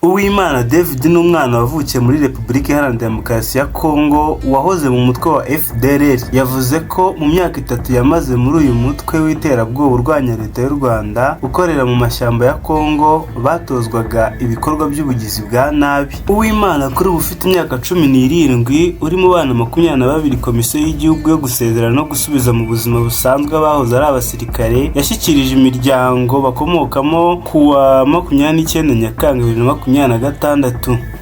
Uwimana David ni umwana wavukiye muri Repubulika Iharanira Demokarasi ya Kongo wahoze mu mutwe wa FDLR. Yavuze ko mu myaka 3 yamaze muri uyu mutwe w'iterabwoba urwanya leta y'u Rwanda ukorera mu mashyamba ya Kongo batozwaga ibikorwa by'ubugizi bwa nabi. Uwimana kuri ubu ufite imyaka 17 uri mu bana 22 Komisiyo y'Igihugu yo gusezerana no gusubiza mu buzima busanzwe abahoze ari abasirikare yashyikirije imiryango bakomokamo kuwa 29 Nyakanga 2026.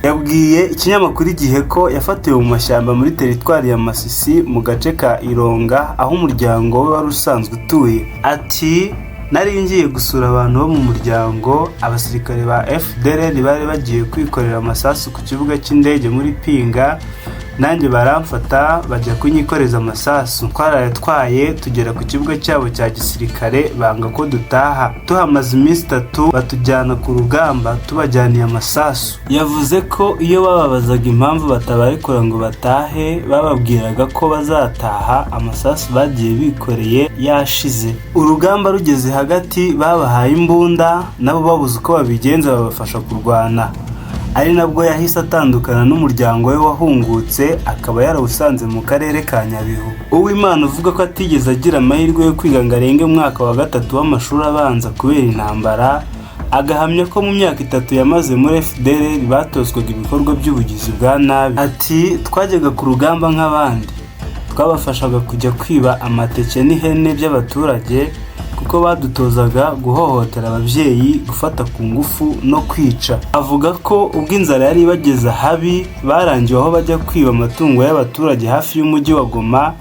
Yabwiye ikinyamakuru Igihe ko yafatiwe mu mashyamba muri teritwari ya Masisi mu gace ka Ironga aho umuryango we wari usanzwe utuye. Ati nari ngiye gusura abantu bo mu muryango, abasirikare ba FDLR bari bagiye kwikorera amasasu ku kibuga cy'indege muri Pinga, nanjye baramfata bajya kunyikoreza amasasu. Twarayatwaye tugera ku kibuga cyabo cya gisirikare banga ko dutaha. Tuhamaze iminsi 3 batujyana ku rugamba tubajyaniye amasasu. Yavuze ko iyo bababazaga impamvu batabarekura ngo batahe bababwiraga ko bazataha amasasu bagiye bikoreye yashize. Urugamba rugeze hagati babahaye imbunda nabo babuze uko babigenza babafasha kurwana. Ari nabwo yahise atandukana n'umuryango we wahungutse akaba yarawusanze mu karere ka Nyabihu. Uwimana uvuga ko atigeze agira amahirwe yo kwiga ngo arenge mwaka wa 3 w'amashuri abanza kubera intambara, agahamya ko mu myaka 3 yamaze muri FDLR batozwaga ibikorwa by'ubugizi bwa nabi. Ati twajyaga ku rugamba nk'abandi, twabafashaga kujya kwiba amateke n'ihene by'abaturage kuko badutozaga guhohotera ababyeyi, gufata ku ngufu no kwica. Avuga ko ubwo inzara yari bageza habi barangiwe aho bajya kwiba amatungo y'abaturage hafi y'umujyi wa Goma.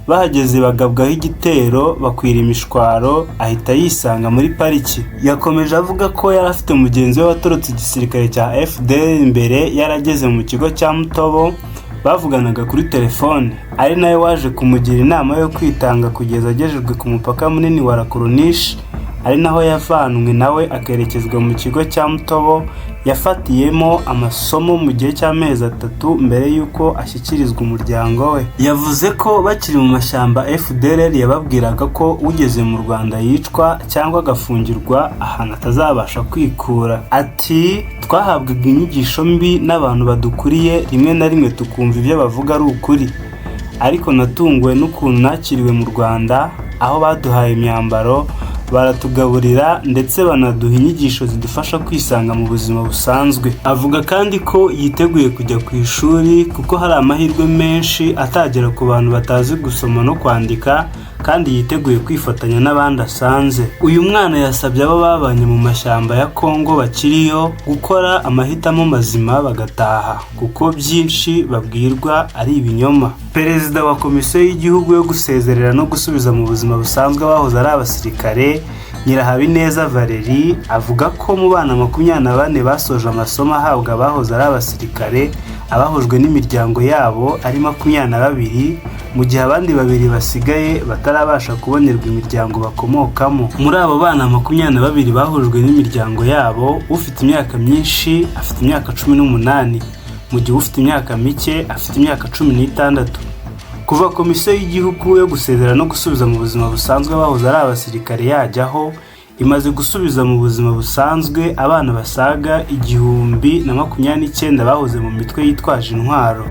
Bahageze bagabwaho igitero bakwira imishwaro ahita yisanga muri pariki. Yakomeje avuga ko yari afite mugenzi we watorotse igisirikare cya FDL imbere yarageze mu kigo cya Mutobo, bavuganaga kuri telefone, ari nawe waje kumugira inama yo kwitanga kugeza agejejwe ku mupaka munini wa Rakoronishi, ari naho yavanwe nawe akerekezwa mu kigo cya Mutobo yafatiyemo amasomo mu gihe cy'amezi 3 mbere yuko ashyikirizwa umuryango we. Yavuze ko bakiri mu mashyamba FDLR yababwiraga ko ugeze mu Rwanda yicwa cyangwa agafungirwa ahantu atazabasha kwikura. Ati twahabwaga inyigisho mbi n'abantu badukuriye, rimwe na rimwe tukumva ibyo bavuga ari ukuri, ariko natunguwe n'ukuntu nakiriwe mu Rwanda aho baduhaye imyambaro, baratugaburira ndetse banaduha inyigisho zidufasha kwisanga mu buzima busanzwe. Avuga kandi ko yiteguye kujya ku ishuri kuko hari amahirwe menshi atagera ku bantu batazi gusoma no kwandika, kandi yiteguye kwifatanya n'abandi asanze. Uyu mwana yasabye abo babanye mu mashyamba ya Kongo bakiriyo gukora amahitamo mazima bagataha kuko byinshi babwirwa ari ibinyoma. Perezida wa Komisiyo y'Igihugu yo gusezerera no gusubiza mu buzima busanzwe abahoze ari abasirikare Nyirahabineza Valerie avuga ko mu bana 24 basoje amasomo ahabwa abahoze ari abasirikare abahujwe n'imiryango yabo ari 22, mu gihe abandi 2 basigaye batarabasha kubonerwa imiryango bakomokamo. Muri abo bana 22 bahujwe n'imiryango yabo, ufite imyaka myinshi afite imyaka 18, mu gihe ufite imyaka mike afite imyaka 16. Kuva Komisiyo y'Igihugu yo gusezerana no gusubiza mu buzima busanzwe abahoze ari abasirikare yajyaho, imaze gusubiza mu buzima busanzwe abana basaga 1029 bahoze mu mitwe yitwaje intwaro.